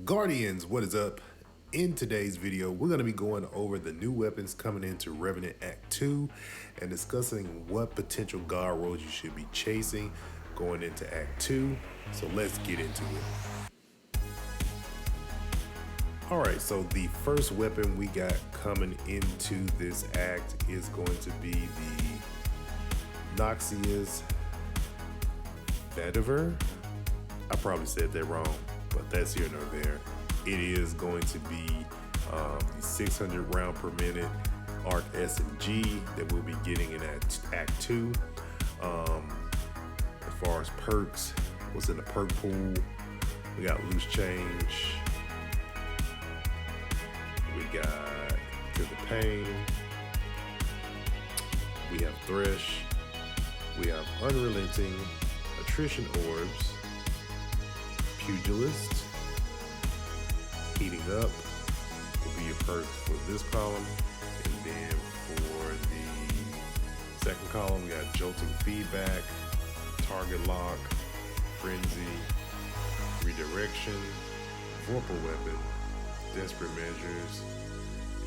Guardians, what is up? In today's video, we're going to be going over the new weapons coming into Revenant Act 2 and discussing what potential god roles you should be chasing going into Act 2. So let's get into it. Alright, so the first weapon we got coming into this act is going to be the Noxious Vetiver. I probably said that wrong, but that's here nor there. It is going to be the 600 round per minute arc SMG that we'll be getting in Act 2. As far as perks, what's in the perk pool, we got Loose Change, we got To the Pain, we have Thresh, we have Unrelenting, Attrition Orbs, Pugilist, Heating Up will be your perks for this column. And then for the second column, we got Jolting Feedback, Target Lock, Frenzy, Redirection, Vorpal Weapon, Desperate Measures,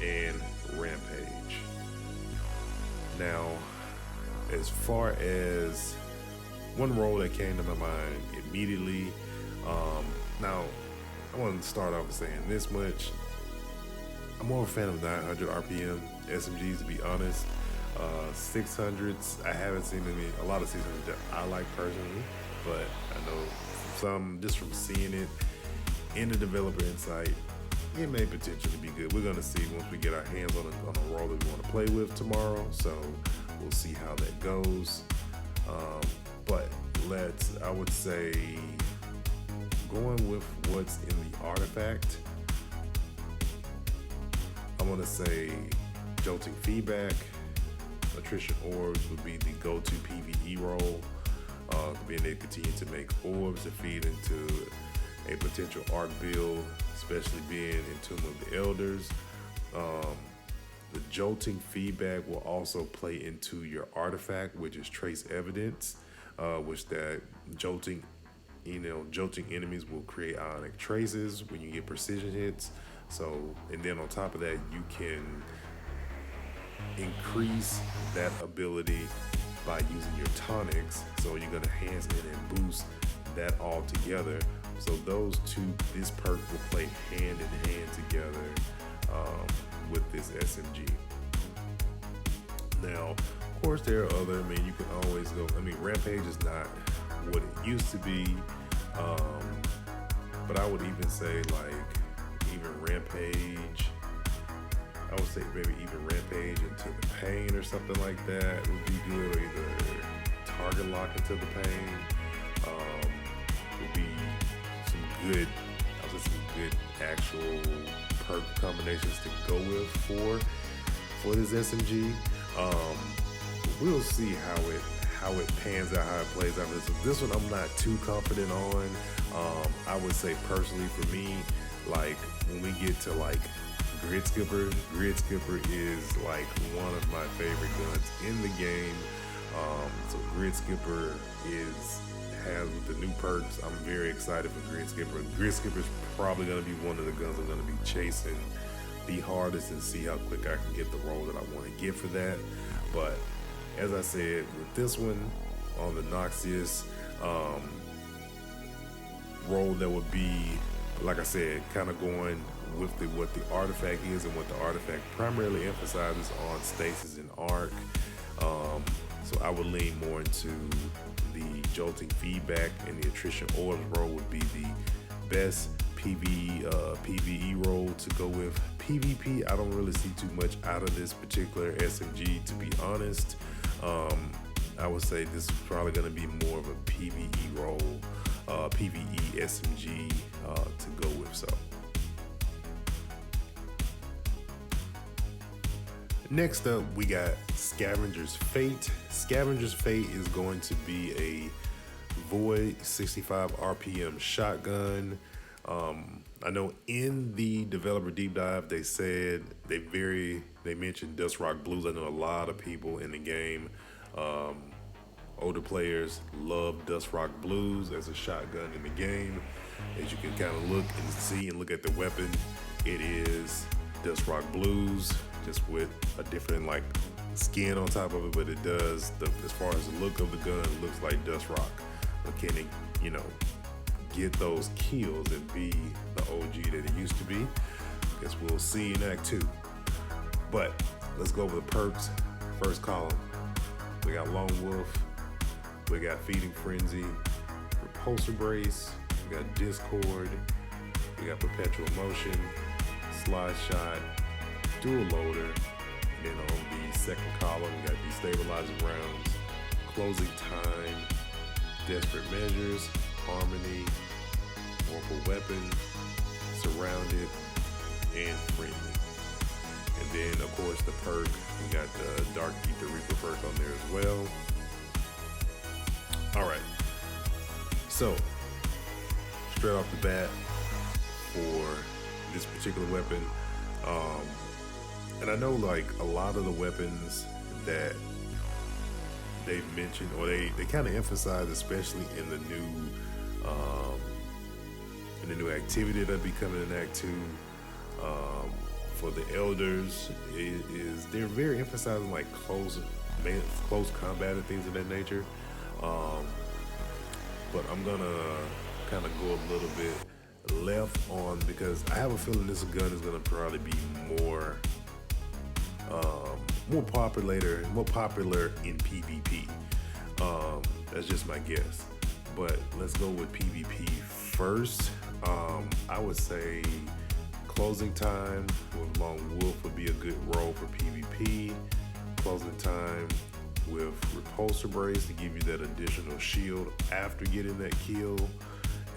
and Rampage. Now, as far as one role that came to my mind immediately, now I want to start off with saying this much. I'm more of a fan of 900 RPM SMGs, to be honest. 600s, I haven't seen a lot of 600s that I like personally, but I know some, just from seeing it in the developer insight, it may potentially be good. We're going to see once we get our hands on a role that we want to play with tomorrow, so we'll see how that goes. But I would say, going with what's in the artifact, I'm gonna say Jolting Feedback, Attrition Orbs would be the go-to PvE role, being able to continue to make orbs to feed into a potential arc build, especially being in Tomb of the Elders. The Jolting Feedback will also play into your artifact, which is Trace Evidence, which that jolting enemies will create ionic traces when you get precision hits. So, and then on top of that, you can increase that ability by using your tonics. So you're gonna enhance it and boost that all together. So those two, this perk will play hand in hand together with this SMG. Now, of course, there are other, you can always go, Rampage is not what it used to be, but I would even say even Rampage, I would say maybe even Rampage into the Pain or something like that would be good, or either Target Lock into the Pain would be some good actual perk combinations to go with for this SMG. We'll see how it pans out, how it plays out. This one I'm not too confident on. I would say personally for me, when we get to Grid Skipper is one of my favorite guns in the game. So Grid Skipper has with the new perks. I'm very excited for Grid Skipper. Grid Skipper is probably going to be one of the guns I'm going to be chasing the hardest and see how quick I can get the role that I want to get for that. But as I said, with this one on the Noxious role, that would be, like I said, kind of going with what the artifact is and what the artifact primarily emphasizes on stasis and arc. So I would lean more into the Jolting Feedback, and the Attrition Orbs role would be the best PvE role to go with. PvP, I don't really see too much out of this particular SMG, to be honest. I would say this is probably going to be more of a PvE role, PvE SMG to go with. So next up, we got Scavenger's Fate. Scavenger's Fate is going to be a Void 65 RPM shotgun. I know in the developer deep dive, they said they mentioned Dust Rock Blues. I know a lot of people in the game, older players, love Dust Rock Blues as a shotgun in the game. As you can kind of look and see and look at the weapon, it is Dust Rock Blues, just with a different like skin on top of it, but it does, as far as the look of the gun, it looks like Dust Rock. But can it, get those kills and be the OG that it used to be? I guess we'll see in Act 2. But let's go over the perks. First column, we got Lone Wolf, we got Feeding Frenzy, Repulsor Brace, we got Discord, we got Perpetual Motion, Slide Shot, Dual Loader, and then on the second column, we got Destabilizing Rounds, Closing Time, Desperate Measures, Harmony, Mortal Weapon, Surrounded, and Friendly. And then, of course, the perk, we got the Dark Ether Reaper perk on there as well. All right, so straight off the bat for this particular weapon, and I know like a lot of the weapons that they've mentioned, or they kind of emphasize, especially in the new activity that'll be coming in Act 2, for the elders, is they're very emphasizing like close combat and things of that nature. But I'm gonna kind of go a little bit left on, because I have a feeling this gun is gonna probably be more popular in PvP. That's just my guess. But let's go with PvP first. I would say Closing Time with Lone Wolf would be a good role for PvP. Closing Time with Repulsor Brace to give you that additional shield after getting that kill.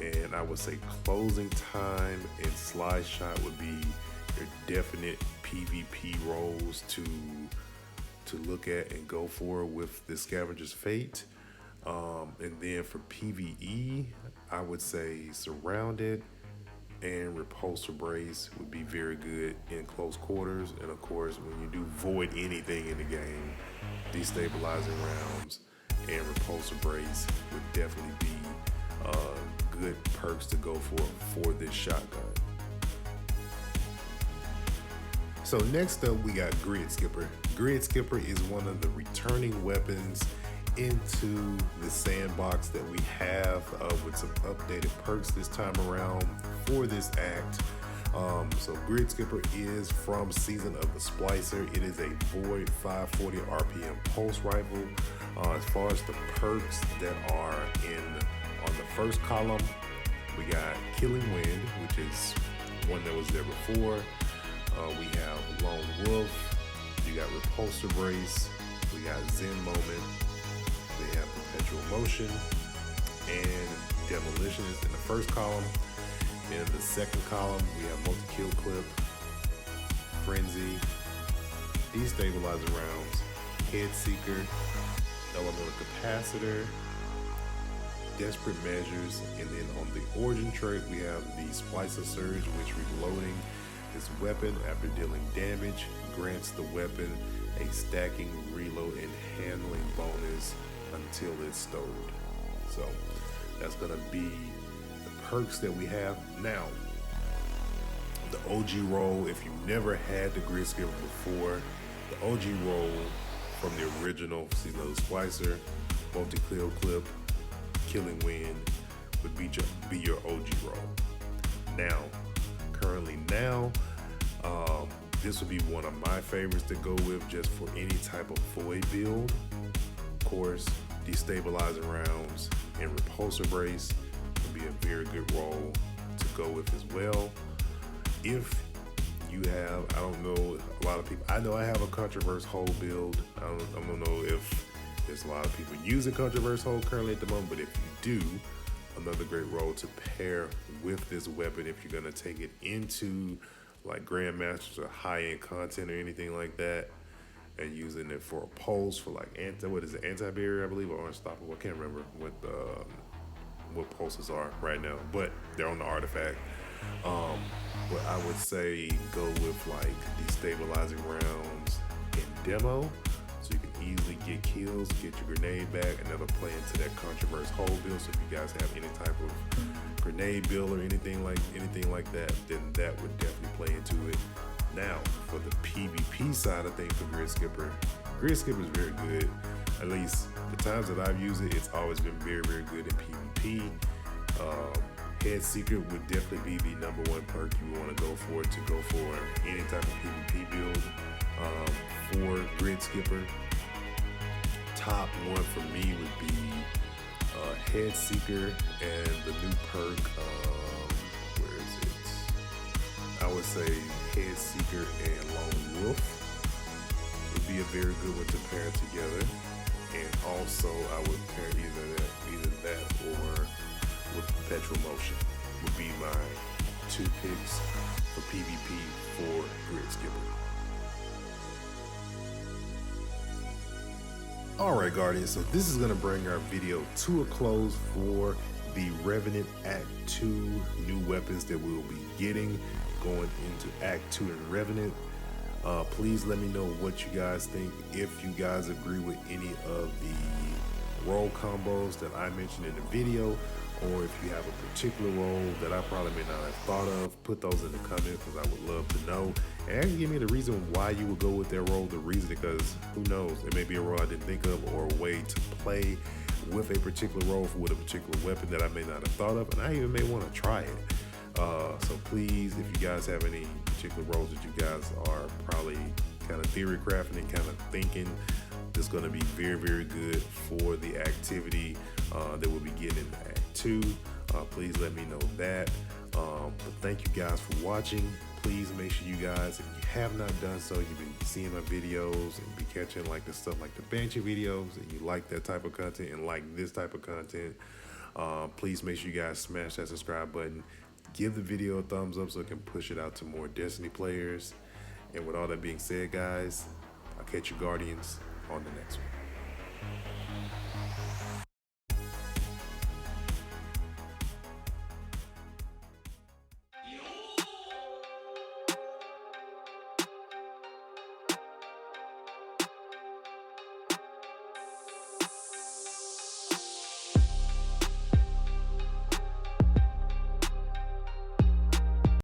And I would say Closing Time and Slide Shot would be your definite PvP roles to look at and go for with the Scavenger's Fate. And then for PvE, I would say Surrounded and Repulsor Brace would be very good in close quarters. And of course, when you do void anything in the game, Destabilizing Rounds and Repulsor Brace would definitely be good perks to go for this shotgun. So next up, we got Grid Skipper. Grid Skipper is one of the returning weapons into the sandbox that we have, with some updated perks this time around for this act. So Grid Skipper is from Season of the Splicer. It is a Void 540 RPM pulse rifle. As far as the perks that are on the first column, we got Killing Wind, which is one that was there before. We have Lone Wolf, you got Repulsor Brace, we got Zen Moment, we have Perpetual Motion, and Demolition is in the first column. In the second column, we have Multi-Kill Clip, Frenzy, Destabilizing Rounds, Head Seeker, Elemental Capacitor, Desperate Measures, and then on the Origin trait, we have the Splicer Surge, which reloading this weapon after dealing damage grants the weapon a stacking, reload, and handling bonus until it's stowed. So that's gonna be the perks that we have. Now, the OG role, if you never had the Grid Skipper before, the OG role from the original Season of the Splicer, Multi-Kill Clip, Killing Wind would be your OG role. Now, currently now, this would be one of my favorites to go with just for any type of void build. Of course, Destabilizing Rounds and Repulsor Brace would be a very good role to go with as well. If you have, I don't know, a lot of people, I know I have a Controverse Hold build. I don't know if there's a lot of people using Controverse Hold currently at the moment, but if you do, another great role to pair with this weapon if you're gonna take it into like Grandmasters or high-end content or anything like that, and using it for a pulse for like anti-barrier, I believe, or unstoppable. I can't remember what pulses are right now, but they're on the artifact. But I would say go with like Destabilizing Rounds in demo, so you can easily get kills, get your grenade back, and that'll play into that Controverse Hold build. So if you guys have any type of grenade build or anything like that, then that would definitely play into it. Now, for the PvP side of things for Grid Skipper is very good. At least the times that I've used it, it's always been very, very good in PvP. Head Secret would definitely be the #1 perk you want to go for any type of PvP build for Grid Skipper. Top one for me would be Head Seeker and the new perk. Where is it? I would say Head Seeker and Lone Wolf would be a very good one to pair together. And also, I would pair either that or with Perpetual Motion would be my 2 picks for PvP for Grid Skipper. Alright Guardians, so this is going to bring our video to a close for the Revenant Act 2 new weapons that we will be getting going into Act 2 in Revenant. Please let me know what you guys think, if you guys agree with any of the role combos that I mentioned in the video, or if you have a particular role that I probably may not have thought of. Put those in the comments because I would love to know. And actually give me the reason why you would go with that role, the reason, because who knows, it may be a role I didn't think of or a way to play with a particular role with a particular weapon that I may not have thought of, and I even may want to try it. So please, if you guys have any particular roles that you guys are probably kind of theory crafting and kind of thinking is going to be very, very good for the activity that we'll be getting in Act 2, please let me know that. But thank you guys for watching. Please make sure you guys, if you have not done so, you've been seeing my videos and be catching like the stuff like the Banshee videos, and you like that type of content and like this type of content, please make sure you guys smash that subscribe button. Give the video a thumbs up so it can push it out to more Destiny players. And with all that being said, guys, I'll catch you Guardians on the next one.